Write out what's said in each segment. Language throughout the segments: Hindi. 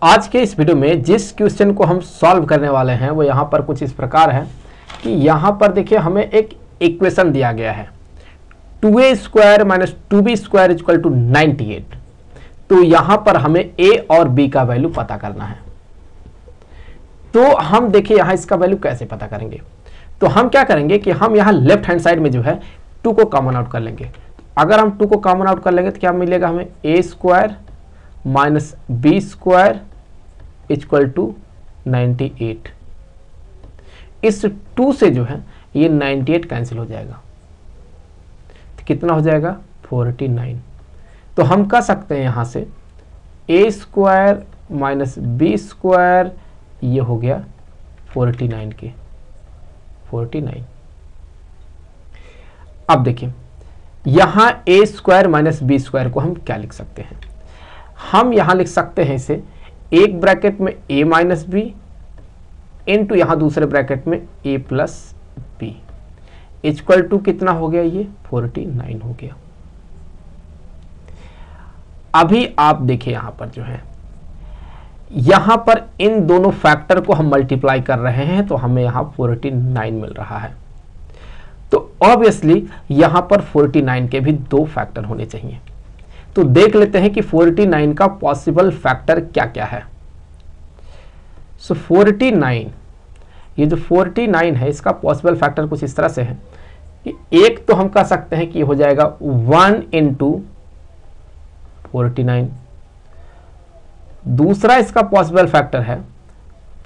आज के इस वीडियो में जिस क्वेश्चन को हम सॉल्व करने वाले हैं वो यहाँ पर कुछ इस प्रकार है कि यहाँ पर देखिए हमें एक इक्वेशन दिया गया है 2a square minus 2b square equal to 98। तो यहाँ पर हमें a और b का वैल्यू पता करना है। तो हम देखिए यहाँ इसका वैल्यू कैसे पता करेंगे। तो हम क्या करेंगे कि हम यहाँ लेफ्ट हैंड साइड में जो है 2 को कॉमन आउट कर लेंगे। अगर हम 2 को कॉमन आउट कर लेंगे तो क्या मिलेगा हमें a square minus B square equal to 98। इस 2 से जो है ये 98 कैंसिल हो जाएगा तो कितना हो जाएगा 49। तो हम कह सकते हैं यहां से a square minus B square ये हो गया 49 के 49। अब देखिए यहां a square minus B square को हम क्या लिख सकते हैं। हम यहां लिख सकते हैं इसे एक ब्रैकेट में a माइनस बी इंटू यहां दूसरे ब्रैकेट में a plus B equal to कितना हो गया ये 49 हो गया। अभी आप देखिए यहां पर जो है यहां पर इन दोनों फैक्टर को हम मल्टीप्लाई कर रहे हैं तो हमें यहां 49 मिल रहा है। तो ऑब्वियसली यहां पर 49 के भी 2 फैक्टर होने चाहिए। तो देख लेते हैं कि 49 का पॉसिबल फैक्टर क्या क्या है। सो 49 ये जो 49 है इसका पॉसिबल फैक्टर कुछ इस तरह से है कि एक तो हम कह सकते हैं कि हो जाएगा 1 इंटू 49। दूसरा इसका पॉसिबल फैक्टर है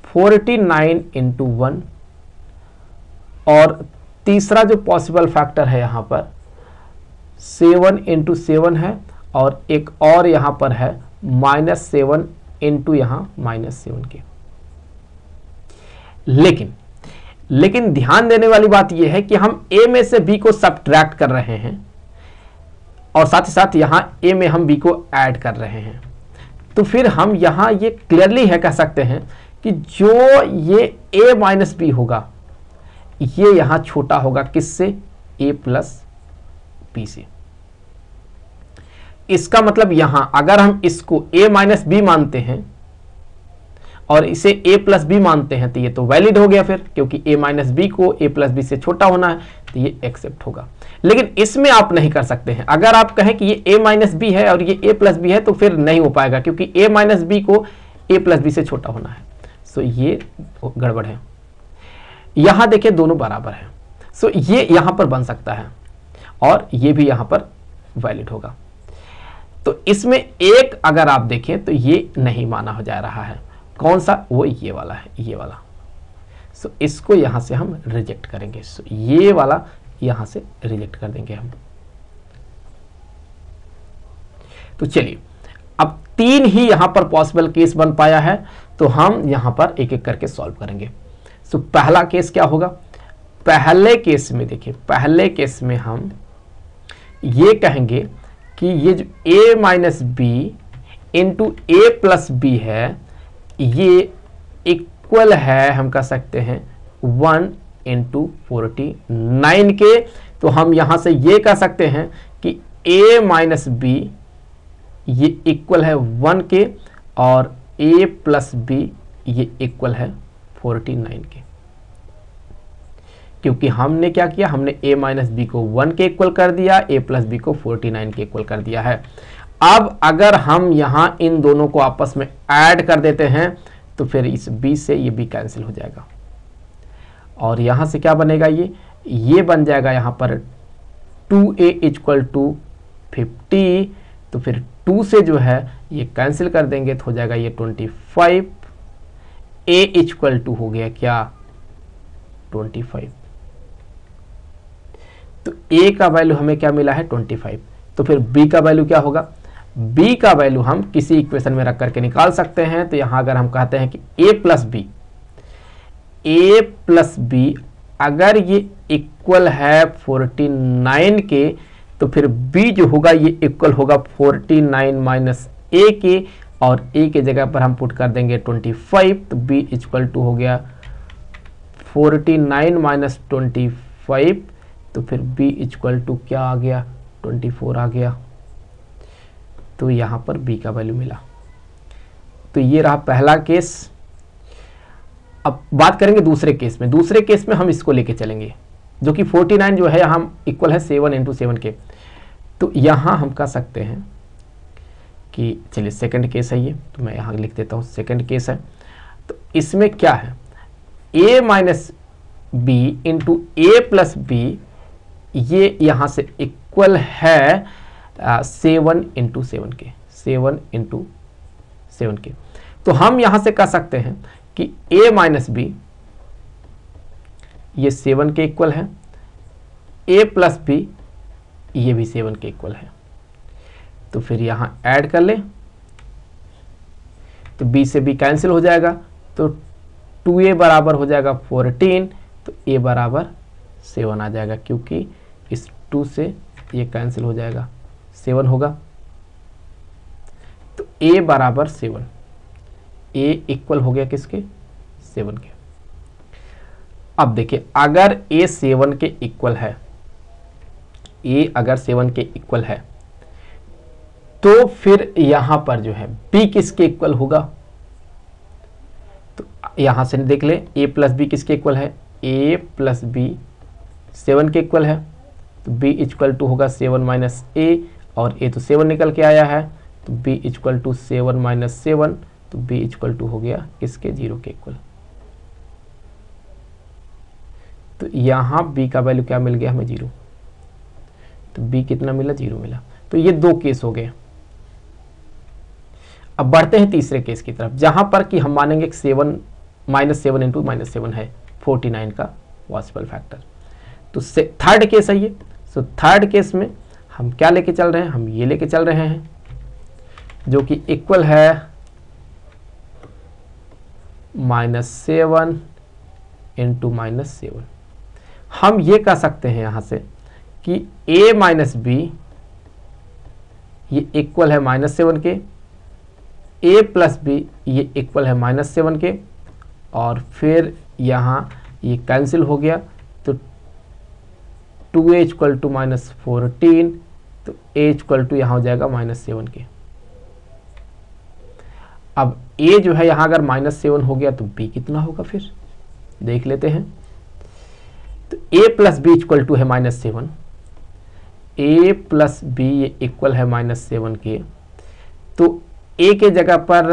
49 इंटू 1 और तीसरा जो पॉसिबल फैक्टर है यहां पर 7 इंटू 7 है और एक और यहां पर है -7 इंटू यहां -7 के। लेकिन ध्यान देने वाली बात यह है कि हम a में से b को सब्ट्रैक्ट कर रहे हैं और साथ ही साथ यहां a में हम b को ऐड कर रहे हैं। तो फिर हम यहां ये क्लियरली है कह सकते हैं कि जो ये a माइनस बी होगा ये यहां छोटा होगा किससे a प्लस बी से। इसका मतलब यहां अगर हम इसको a माइनस बी मानते हैं और इसे a प्लस बी मानते हैं तो ये तो वैलिड हो गया फिर, क्योंकि a माइनस बी को a प्लस बी से छोटा होना है तो ये एक्सेप्ट होगा। लेकिन इसमें आप नहीं कर सकते हैं। अगर आप कहें कि ये a माइनस बी है और ये a प्लस बी है तो फिर नहीं हो पाएगा, क्योंकि a माइनस बी को a प्लस बी से छोटा होना है। सो ये गड़बड़ है। यहां देखिए दोनों बराबर है। सो ये यहां पर बन सकता है और ये भी यहां पर वैलिड होगा। तो इसमें एक अगर आप देखें तो ये नहीं माना हो जा रहा है। कौन सा? वो ये वाला है, ये वाला। सो इसको यहां से हम रिजेक्ट करेंगे। सो ये वाला यहां से रिजेक्ट कर देंगे हम। तो चलिए अब 3 ही यहां पर पॉसिबल केस बन पाया है तो हम यहां पर एक एक करके सॉल्व करेंगे। सो पहला केस क्या होगा? पहले केस में देखिए, पहले केस में हम ये कहेंगे कि ये जो a minus B into A plus B है ये इक्वल है, हम कह सकते हैं 1 इंटू 49 के। तो हम यहां से ये कह सकते हैं कि a माइनस बी ये इक्वल है 1 के और a प्लस बी ये इक्वल है 49 के। क्योंकि हमने क्या किया, हमने a माइनस बी को 1 के इक्वल कर दिया, a प्लस बी को 49 के इक्वल कर दिया है। अब अगर हम यहां इन दोनों को आपस में ऐड कर देते हैं तो फिर इस b से ये b कैंसिल हो जाएगा और यहां से क्या बनेगा, ये बन जाएगा यहां पर 2a इक्वल टू 50। तो फिर 2 से जो है ये कैंसिल कर देंगे तो हो जाएगा ये 25। a इक्वल टू हो गया क्या 25। तो a का वैल्यू हमें क्या मिला है 25। तो फिर b का वैल्यू क्या होगा? b का वैल्यू हम किसी इक्वेशन में रख करके निकाल सकते हैं। तो यहां अगर हम कहते हैं कि a प्लस बी अगर ये इक्वल है 49 के तो फिर b जो होगा ये इक्वल होगा 49 माइनस a के और a के जगह पर हम पुट कर देंगे 25। तो b इक्वल टू हो गया 49 माइनस 25। तो फिर b इक्वल टू क्या आ गया 24 आ गया। तो यहां पर b का वैल्यू मिला। तो ये रहा पहला केस। अब बात करेंगे दूसरे केस में। दूसरे केस में हम इसको लेके चलेंगे, जो कि 49 जो है यहाँ इक्वल है 7 × 7 के। तो यहाँ हम कह सकते हैं कि चलिए सेकंड केस है ये, तो मैं यहाँ लिख देता हूँ सेकंड केस है। तो इसमें क्या है, a minus B into A plus B, ये यहाँ से इक्वल है 7 × 7 के, 7 × 7 के। तो हम यहाँ से कह सकते हैं कि a माइनस बी ये 7 के इक्वल है, a प्लस बी ये भी 7 के इक्वल है। तो फिर यहाँ ऐड कर लें तो b से b कैंसिल हो जाएगा, तो 2a बराबर हो जाएगा 14, तो a बराबर 7 आ जाएगा, क्योंकि इस 2 से ये कैंसिल हो जाएगा, 7 होगा। तो a बराबर 7, a इक्वल हो गया किसके, 7 के। अब देखिए अगर a 7 के इक्वल है, a अगर 7 के इक्वल है, तो फिर यहां पर जो है b किसके इक्वल होगा। तो यहां से देख ले a प्लस बी किसके इक्वल है, a प्लस बी 7 के इक्वल है, तो b इक्वल टू होगा 7 माइनस a, और a तो 7 निकल के आया है, तो b इक्वल टू 7 माइनस 7, तो b इक्वल टू हो गया किसके, 0 के इक्वल। तो यहाँ b का वैल्यू क्या मिल गया हमें, 0। तो b कितना मिला, 0 मिला। तो ये दो केस हो गए। अब बढ़ते हैं तीसरे केस की तरफ, जहां पर कि हम मानेंगे कि 7 माइनस 7 इंटू माइनस 7 है 49 का पॉसिबल फैक्टर। तो थर्ड केस है ये। सो थर्ड केस में हम क्या लेके चल रहे हैं, हम ये लेके चल रहे हैं जो कि इक्वल है -7 इंटू -7। हम ये कह सकते हैं यहां से कि a माइनस बी ये इक्वल है -7 के, a प्लस बी ये इक्वल है -7 के, और फिर यहाँ ये कैंसिल हो गया, तो 2a इक्वल टू -14, तो a इक्वल टू यहाँ हो जाएगा -7 के। अब a जो है यहाँ अगर -7 हो गया तो b कितना होगा, फिर देख लेते हैं। तो a plus B equal to है -7, a प्लस बी ये इक्वल है -7 के, तो a के जगह पर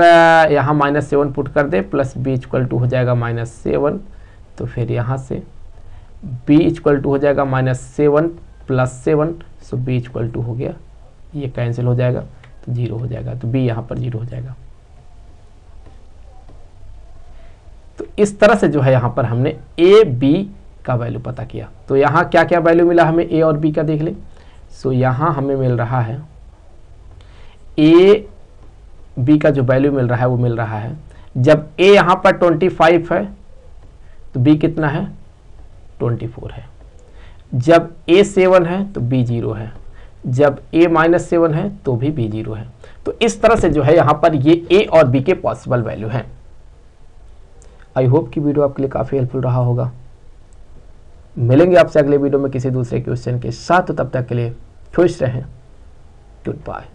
यहाँ -7 पुट कर दे, प्लस b इक्वल टू हो जाएगा -7, तो फिर यहाँ से b इक्वल टू हो जाएगा -7 plus 7, so b equal to हो गया, ये कैंसिल हो जाएगा, तो 0 हो जाएगा, तो b यहाँ पर 0 हो जाएगा। तो इस तरह से जो है यहाँ पर हमने a b का वैल्यू पता किया। तो यहाँ क्या क्या वैल्यू मिला हमें a और b का, देख ले। सो यहाँ हमें मिल रहा है a b का जो वैल्यू मिल रहा है वो मिल रहा है, जब a यहाँ पर 25 है तो b कितना है, 24 है। जब a 7 है तो b 0 है, जब a -7 है तो भी b 0 है। तो इस तरह से जो है यहाँ पर ये a और b के पॉसिबल वैल्यू हैं। आई होप कि वीडियो आपके लिए काफ़ी हेल्पफुल रहा होगा। मिलेंगे आपसे अगले वीडियो में किसी दूसरे क्वेश्चन के साथ, तो तब तक के लिए खुश रहें। Good bye.